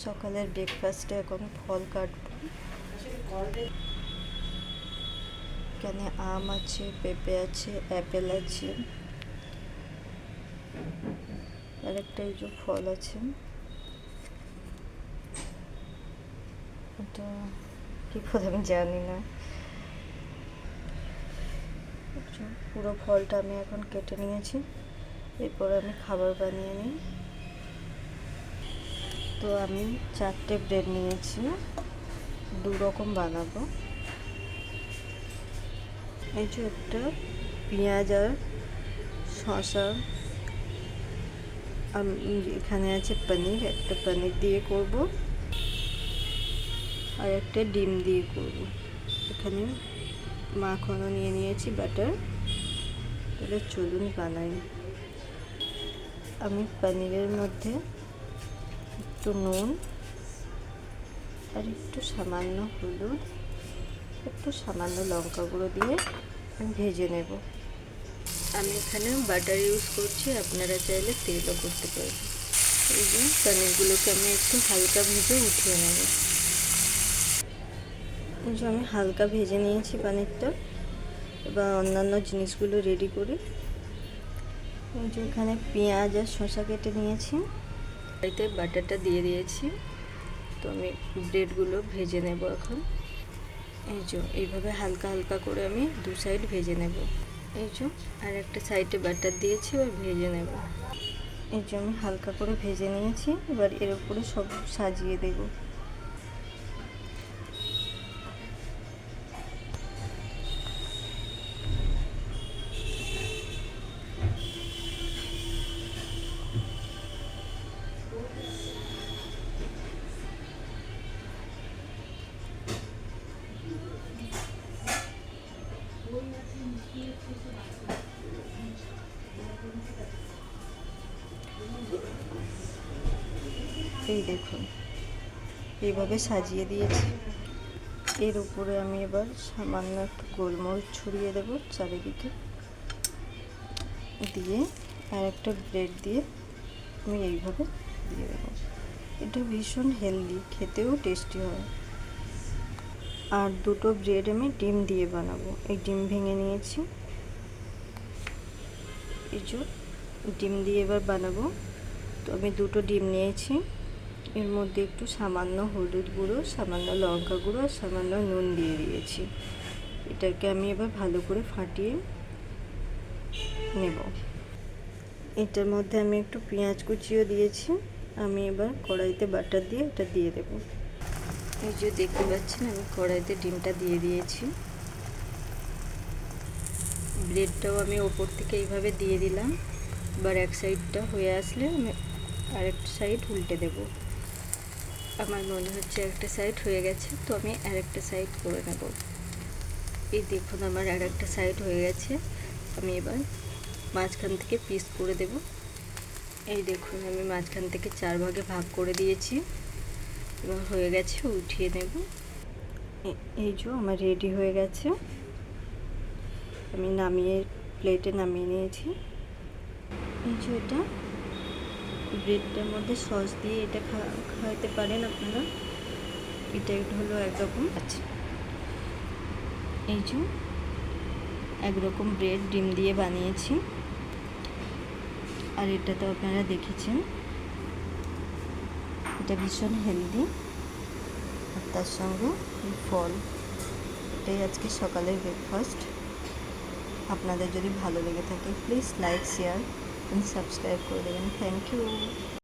সকালের ব্রেকফাস্টে এখন ফল কাটবো। এখানে আম আছে, পেঁপে আছে, অ্যাপেল আছে, আর একটা এই যে ফল আছে, এটা কি ফল আমি জানি না। পুরো ফলটা আমি এখন কেটে নিয়েছি, এরপর আমি খাবার বানিয়ে নিই। তো আমি 4টে ব্রেড নিয়েছি, 2 রকম বানাবো। এই যে একটা পেঁয়াজ আর শসা, এখানে আছে পনির, একটা পনির দিয়ে করব আর একটা ডিম দিয়ে করব। এখানে মাখনও নিয়ে নিয়েছি, বাটার। তাহলে চলুন বানাই। আমি পনিরের মধ্যে একটু নুন আর একটু সামান্য হলুদ, একটু সামান্য লঙ্কা গুঁড়ো দিয়ে আমি ভেজে নেব। আমি এখানে বাটার ইউজ করছি, আপনারা চাইলে তেলও করতে পারেন। এই যে পনিরগুলোকে আমি একটু হালকা ভেজে উঠিয়ে নেব। এই যে আমি হালকা ভেজে নিয়েছি পনিরটা। এবার অন্যান্য জিনিসগুলো রেডি করি। এই যে এখানে পেঁয়াজ আর শসা কেটে নিয়েছি, এতে বাটারটা দিয়ে দিয়েছি। তো আমি ব্রেডগুলো ভেজে নেব এখন। এই যে এইভাবে হালকা হালকা করে আমি 2 সাইড ভেজে নেব। এই যে আর একটা সাইডে বাটার দিয়েছি, এবার ভেজে নেব। এই যে আমি হালকা করে ভেজে নিয়েছি, এবার এর উপরে সব সাজিয়ে দেব। এই দেখুন এইভাবে সাজিয়ে দিয়েছি। এর উপরে আমি এবার সামান্য একটু গোলমরিচ ছড়িয়ে দেব চারিদিকে, দিয়ে আর একটা ব্রেড দিয়ে আমি এইভাবে দিয়ে দেবো। এটা ভীষণ হেলদি, খেতেও টেস্টি হয়। আর 2টো ব্রেড আমি ডিম দিয়ে বানাবো। এই ডিম ভেঙে নিয়েছি, এই যে ডিম দিয়ে এবার বানাবো। তো আমি 2টো ডিম নিয়েছি, এর মধ্যে একটু সামান্য হলুদ গুঁড়ো, সামান্য লঙ্কা গুঁড়ো আর সামান্য নুন দিয়ে দিয়েছি। এটাকে আমি এবার ভালো করে ফাটিয়ে নেব। এটার মধ্যে আমি একটু পেঁয়াজ কুচিও দিয়েছি। আমি এবার কড়াইতে বাটার দিয়ে এটা দিয়ে দেব। এই যে দেখতে পাচ্ছেন আমি কড়াইতে ডিমটা দিয়ে দিয়েছি। ব্রেডটাও আমি ওপর থেকে এইভাবে দিয়ে দিলাম। এবার এক সাইডটা হয়ে আসলে আমি আরেকটা সাইড উল্টে দেব। আমার মনে হচ্ছে একটা সাইড হয়ে গেছে, তো আমি আরেকটা সাইড করে নেব। এই দেখুন আমার আরেকটা সাইড হয়ে গেছে। আমি এবার মাঝখান থেকে পিস করে দেব। এই দেখুন আমি মাঝখান থেকে 4 ভাগে ভাগ করে দিয়েছি। এবার হয়ে গেছে, উঠিয়ে নেব। এই যে আমার রেডি হয়ে গেছে, আমি নামিয়ে প্লেটে নামিয়ে নিয়েছি। এই যে এটা ব্রেডটার মধ্যে সস দিয়ে এটা খাওয়াতে পারেন আপনারা। এটা হলো একরকম আছে। এই যে একরকম ব্রেড ডিম দিয়ে বানিয়েছি, আর এটা তো আপনারা দেখেছেন। এটা ভীষণ হেলদি, আর তার সঙ্গে ফল। এটাই আজকে সকালের ব্রেকফাস্ট। আপনাদের যদি ভালো লেগে থাকে please like, share and subscribe করে দেবেন। Thank you.